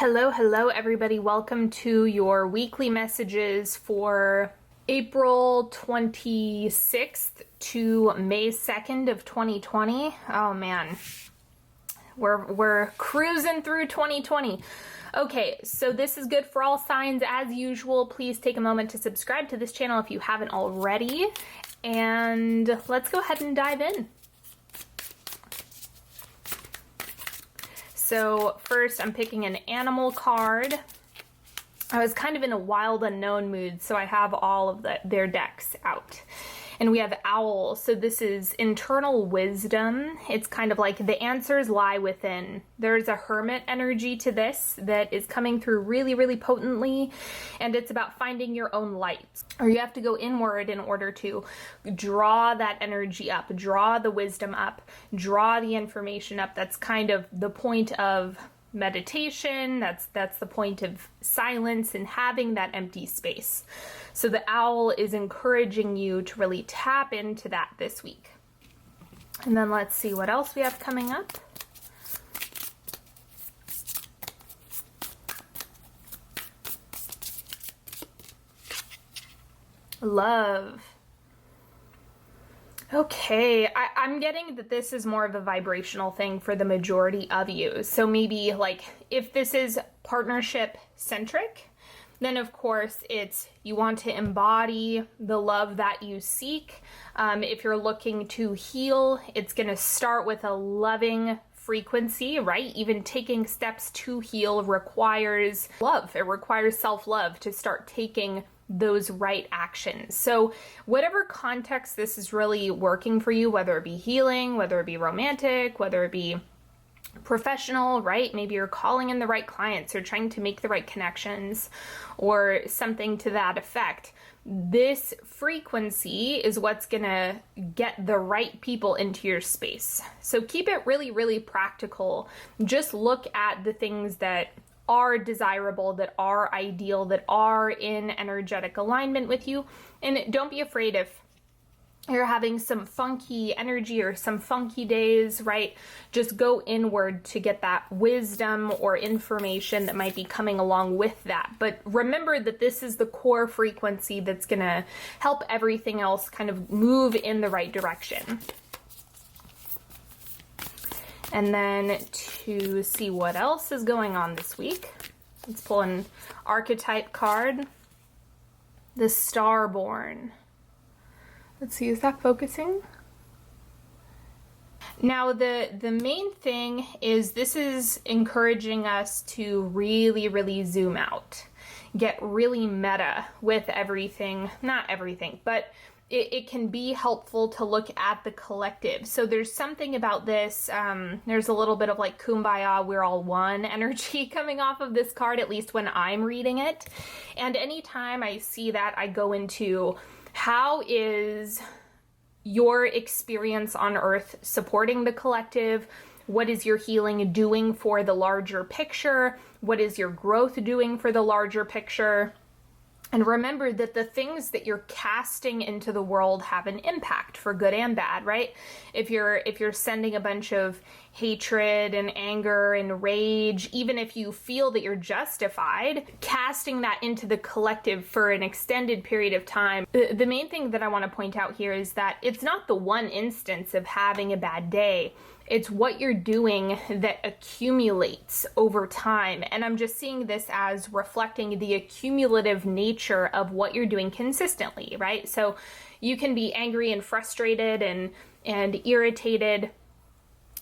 Hello, everybody. Welcome to your weekly messages for April 26th to May 2nd of 2020. Oh man, we're cruising through 2020. Okay, so this is good for all signs. As usual, please take a moment to subscribe to this channel if you haven't already. And let's go ahead and dive in. So first I'm picking an animal card. I was kind of in a wild unknown mood, so I have all of their decks out. And we have owl, so this is internal wisdom. It's kind of like the answers lie within. There's a hermit energy to this that is coming through really, really potently, and it's about finding your own light. Or you have to go inward in order to draw that energy up, draw the wisdom up, draw the information up. That's kind of the point of meditation. That's the point of silence and having that empty space. So the owl is encouraging you to really tap into that this week. And then let's see what else we have coming up. Love. Okay, I'm getting that this is more of a vibrational thing for the majority of you. So maybe like if this is partnership centric, then of course it's you want to embody the love that you seek. If you're looking to heal, it's going to start with a loving frequency, right? Even taking steps to heal requires love. It requires self-love to start taking those right actions. So whatever context this is really working for you, whether it be healing, whether it be romantic, whether it be professional, right? Maybe you're calling in the right clients or trying to make the right connections or something to that effect. This frequency is what's gonna get the right people into your space. So keep it really, really practical. Just look at the things that are desirable, that are ideal, that are in energetic alignment with you. And don't be afraid if you're having some funky energy or some funky days, right? Just go inward to get that wisdom or information that might be coming along with that. But remember that this is the core frequency that's gonna help everything else kind of move in the right direction. And then to see what else is going on this week, let's pull an archetype card. The Starborn. Let's see, is that focusing? Now the main thing is this is encouraging us to really, really zoom out. Get really meta with everything, not everything, but it can be helpful to look at the collective. So there's something about this, there's a little bit of like kumbaya, we're all one energy coming off of this card, at least when I'm reading it. And anytime I see that, I go into how is your experience on Earth supporting the collective? What is your healing doing for the larger picture? What is your growth doing for the larger picture? And remember that the things that you're casting into the world have an impact for good and bad, right? If you're sending a bunch of hatred and anger and rage, even if you feel that you're justified, casting that into the collective for an extended period of time. The main thing that I want to point out here is that it's not the one instance of having a bad day. It's what you're doing that accumulates over time. And I'm just seeing this as reflecting the accumulative nature of what you're doing consistently, right? So you can be angry and frustrated and irritated,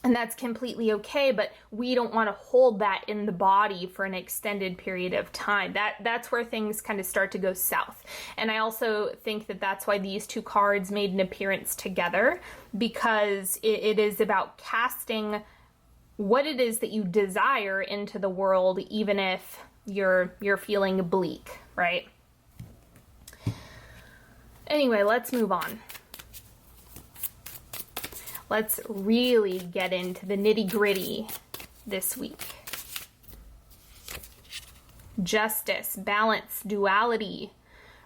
and that's completely okay, but we don't want to hold that in the body for an extended period of time. That's where things kind of start to go south. And I also think that that's why these two cards made an appearance together, because it is about casting what it is that you desire into the world, even if you're feeling bleak, right? Anyway, let's move on. Let's really get into the nitty-gritty this week. Justice, balance, duality,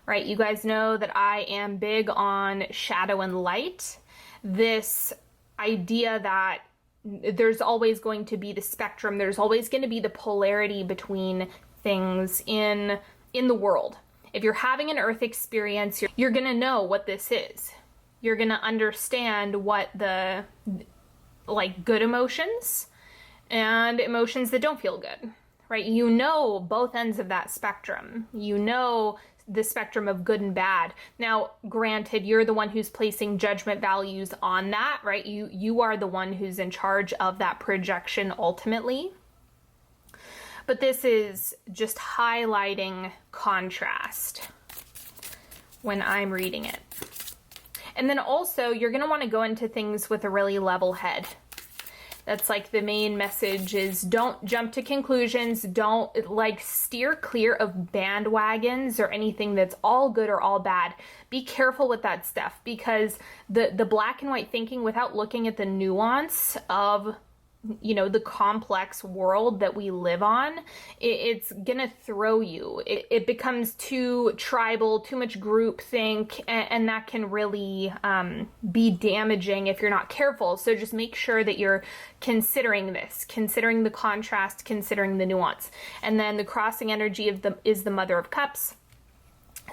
right? You guys know that I am big on shadow and light. This idea that there's always going to be the spectrum. There's always going to be the polarity between things in the world. If you're having an earth experience, you're going to know what this is. You're going to understand what the, like, good emotions and emotions that don't feel good, right? You know both ends of that spectrum. You know the spectrum of good and bad. Now, granted, you're the one who's placing judgment values on that, right? You are the one who's in charge of that projection ultimately. But this is just highlighting contrast when I'm reading it. And then also, you're going to want to go into things with a really level head. That's like the main message is don't jump to conclusions. Don't like steer clear of bandwagons or anything that's all good or all bad. Be careful with that stuff, because the black and white thinking without looking at the nuance of, you know, the complex world that we live on, it's gonna throw you. It becomes too tribal, too much group think, and that can really be damaging if you're not careful. So just make sure that you're considering this, considering the contrast, considering the nuance. And then the crossing energy is the Mother of Cups.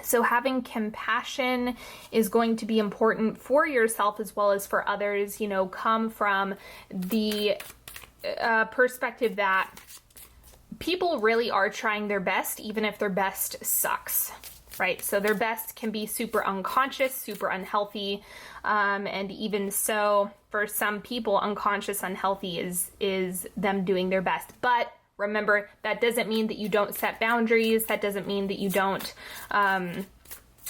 So having compassion is going to be important for yourself as well as for others. You know, come from the perspective that people really are trying their best, even if their best sucks, right? So their best can be super unconscious, super unhealthy, and even so, for some people, unconscious unhealthy is them doing their best. But remember, that doesn't mean that you don't set boundaries. That doesn't mean that you don't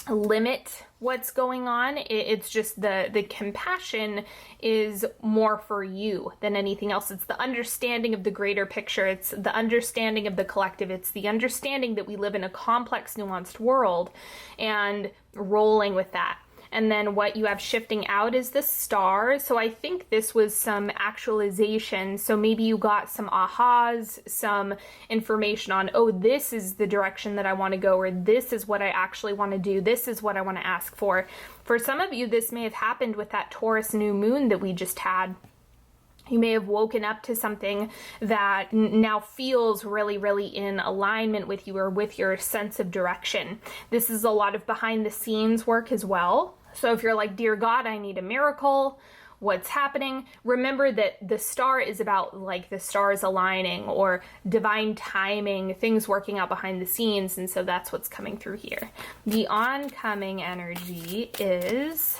limit what's going on. It's just the compassion is more for you than anything else. It's the understanding of the greater picture. It's the understanding of the collective. It's the understanding that we live in a complex, nuanced world and rolling with that. And then what you have shifting out is the star. So I think this was some actualization. So maybe you got some ahas, some information on, oh, this is the direction that I want to go, or this is what I actually want to do. This is what I want to ask for. For some of you, this may have happened with that Taurus new moon that we just had. You may have woken up to something that now feels really, really in alignment with you or with your sense of direction. This is a lot of behind the scenes work as well. So if you're like, dear God, I need a miracle, what's happening? Remember that the star is about like the stars aligning or divine timing, things working out behind the scenes. And so that's what's coming through here. The oncoming energy is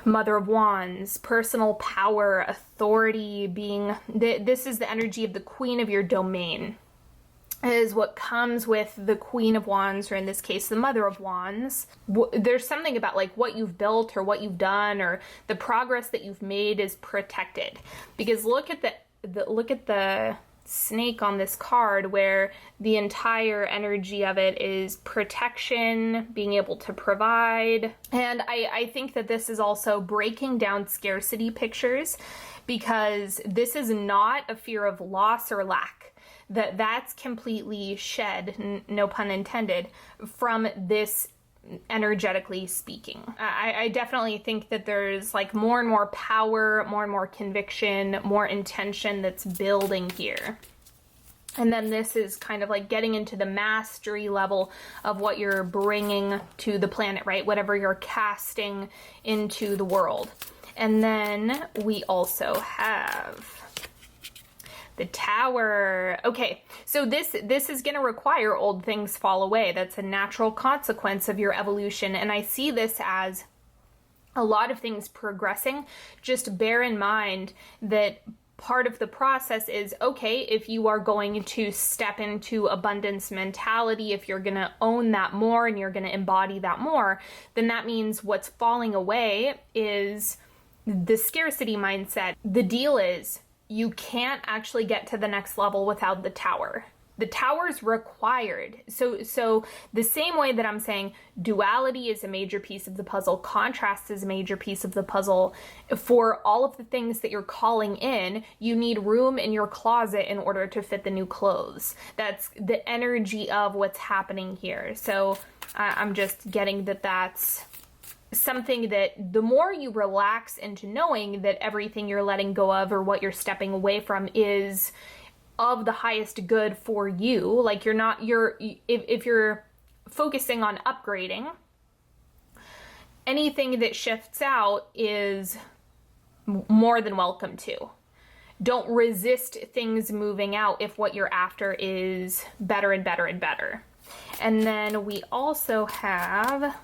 Mother of Wands, personal power, authority, being, this is the energy of the queen of your domain, is what comes with the Queen of Wands, or in this case, the Mother of Wands. There's something about like what you've built or what you've done or the progress that you've made is protected. Because look at the snake on this card, where the entire energy of it is protection, being able to provide. And I think that this is also breaking down scarcity pictures, because this is not a fear of loss or lack. That's completely shed, no pun intended, from this energetically speaking. I definitely think that there's like more and more power, more and more conviction, more intention that's building here. And then this is kind of like getting into the mastery level of what you're bringing to the planet, right? Whatever you're casting into the world. And then we also have the Tower. Okay, so this is going to require old things fall away. That's a natural consequence of your evolution. And I see this as a lot of things progressing. Just bear in mind that part of the process is, okay, if you are going to step into abundance mentality, if you're going to own that more and you're going to embody that more, then that means what's falling away is the scarcity mindset. The deal is, you can't actually get to the next level without the Tower. The Tower's required. So the same way that I'm saying duality is a major piece of the puzzle, contrast is a major piece of the puzzle, for all of the things that you're calling in, you need room in your closet in order to fit the new clothes. That's the energy of what's happening here. So I'm just getting that that's something that the more you relax into knowing that everything you're letting go of or what you're stepping away from is of the highest good for you, like if you're focusing on upgrading, anything that shifts out is more than welcome to. Don't resist things moving out if what you're after is better and better and better. And then we also have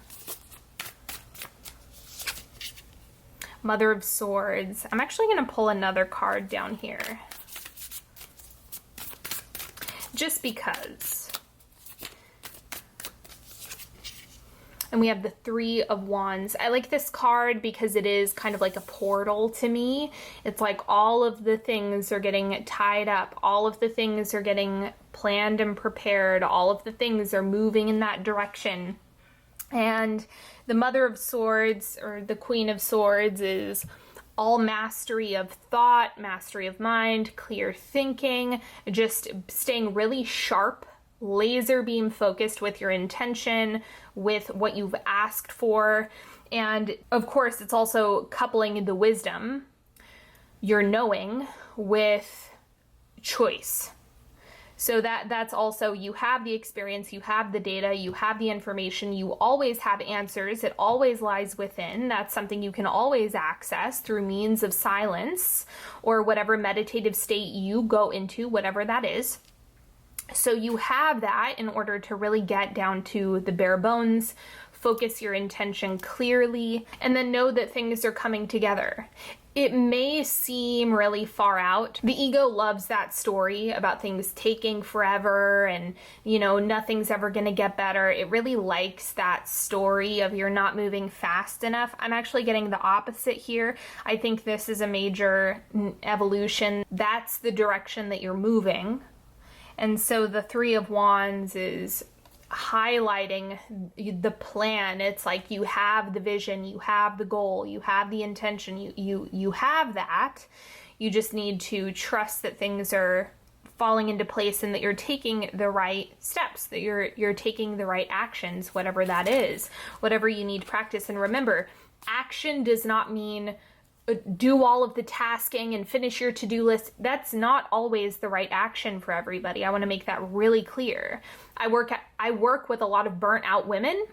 Mother of Swords. I'm actually going to pull another card down here, just because. And we have the Three of Wands. I like this card because it is kind of like a portal to me. It's like all of the things are getting tied up. All of the things are getting planned and prepared. All of the things are moving in that direction. And the Mother of Swords, or the Queen of Swords, is all mastery of thought, mastery of mind, clear thinking, just staying really sharp, laser beam focused with your intention, with what you've asked for. And of course, it's also coupling the wisdom, your knowing, with choice. So that's also, you have the experience, you have the data, you have the information, you always have answers, it always lies within. That's something you can always access through means of silence or whatever meditative state you go into, whatever that is. So you have that in order to really get down to the bare bones, focus your intention clearly, and then know that things are coming together. It may seem really far out. The ego loves that story about things taking forever and, nothing's ever going to get better. It really likes that story of you're not moving fast enough. I'm actually getting the opposite here. I think this is a major evolution. That's the direction that you're moving. And so the Three of Wands is highlighting the plan. It's like you have the vision, you have the goal, you have the intention, you have that. You just need to trust that things are falling into place and that you're taking the right steps, that you're taking the right actions, whatever that is, whatever you need to practice. And remember, action does not mean do all of the tasking and finish your to-do list. That's not always the right action for everybody. I want to make that really clear. I work with a lot of burnt out women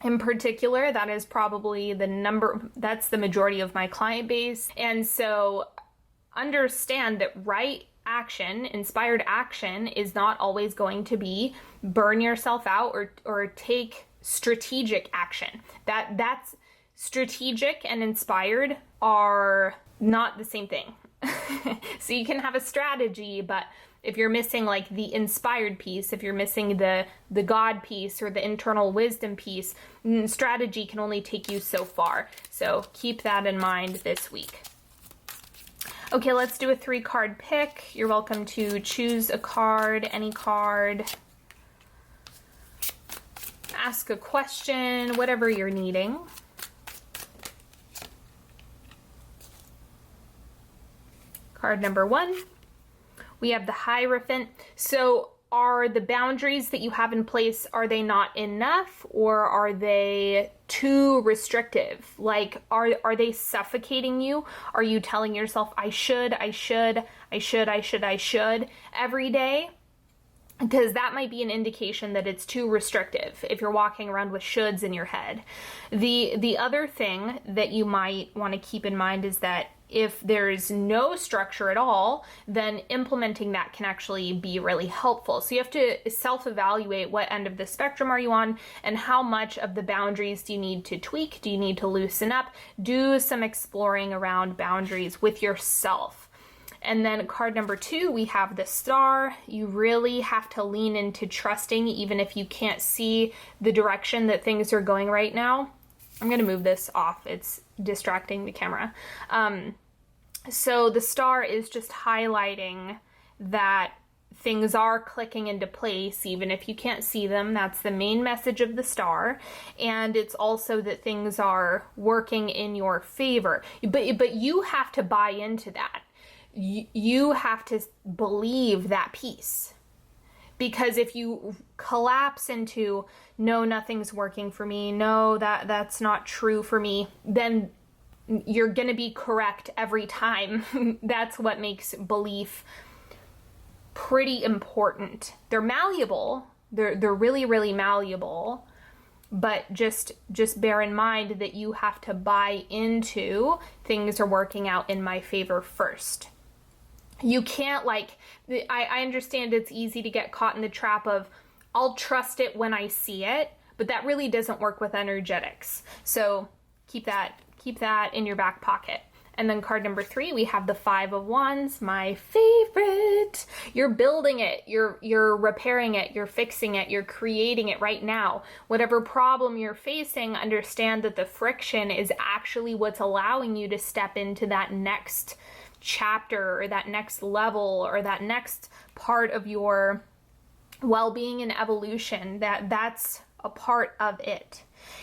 in particular. That is probably that's the majority of my client base. And so understand that right action, inspired action, is not always going to be burn yourself out or take strategic action. That's strategic and inspired are not the same thing. So you can have a strategy, but if you're missing like the inspired piece, if you're missing the God piece or the internal wisdom piece, strategy can only take you so far. So keep that in mind this week. Okay, let's do a 3-card pick. You're welcome to choose a card, any card. Ask a question, whatever you're needing. Card number 1, we have the Hierophant. So are the boundaries that you have in place, are they not enough, or are they too restrictive? Like, are they suffocating you? Are you telling yourself, I should every day? Because that might be an indication that it's too restrictive if you're walking around with shoulds in your head. The other thing that you might want to keep in mind is that if there's no structure at all, then implementing that can actually be really helpful. So you have to self-evaluate what end of the spectrum are you on and how much of the boundaries do you need to tweak? Do you need to loosen up? Do some exploring around boundaries with yourself. And then card number 2, we have the Star. You really have to lean into trusting, even if you can't see the direction that things are going right now. I'm going to move this off. It's distracting the camera. So the Star is just highlighting that things are clicking into place, even if you can't see them. That's the main message of the Star. And it's also that things are working in your favor. But you have to buy into that. You have to believe that piece. Because if you collapse into, no, nothing's working for me, no, that's not true for me, then you're going to be correct every time. That's what makes belief pretty important. They're malleable. They're really, really malleable. But just bear in mind that you have to buy into things are working out in my favor first. You can't, like, I understand it's easy to get caught in the trap of, I'll trust it when I see it, but that really doesn't work with energetics. So keep that in your back pocket. And then card number 3, we have the 5 of Wands, my favorite. You're building it, you're repairing it, you're fixing it, you're creating it right now. Whatever problem you're facing, understand that the friction is actually what's allowing you to step into that next chapter or that next level or that next part of your well-being and evolution. That's a part of it.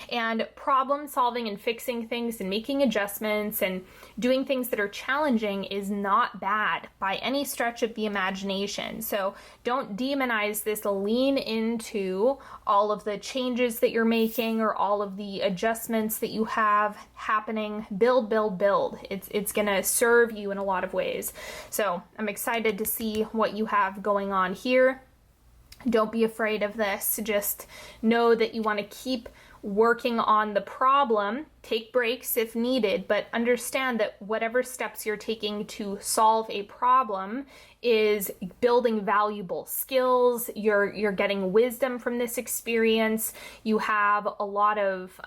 And problem solving and fixing things and making adjustments and doing things that are challenging is not bad by any stretch of the imagination. So don't demonize this. Lean into all of the changes that you're making or all of the adjustments that you have happening. Build, build, build. It's going to serve you in a lot of ways. So I'm excited to see what you have going on here. Don't be afraid of this. Just know that you want to keep working on the problem, take breaks if needed, but understand that whatever steps you're taking to solve a problem is building valuable skills. You're getting wisdom from this experience. You have a lot of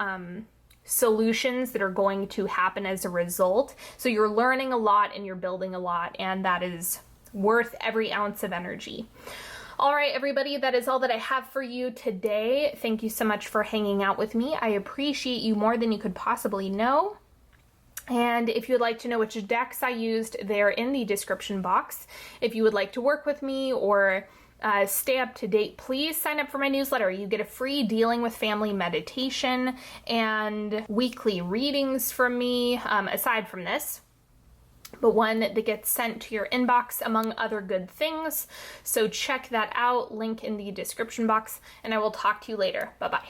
solutions that are going to happen as a result. So you're learning a lot and you're building a lot, and that is worth every ounce of energy. All right, everybody, that is all that I have for you today. Thank you so much for hanging out with me. I appreciate you more than you could possibly know. And if you'd like to know which decks I used, they're in the description box. If you would like to work with me or stay up to date, please sign up for my newsletter. You get a free Dealing with Family meditation and weekly readings from me, aside from this, but one that gets sent to your inbox among other good things. So check that out, link in the description box, and I will talk to you later. Bye-bye.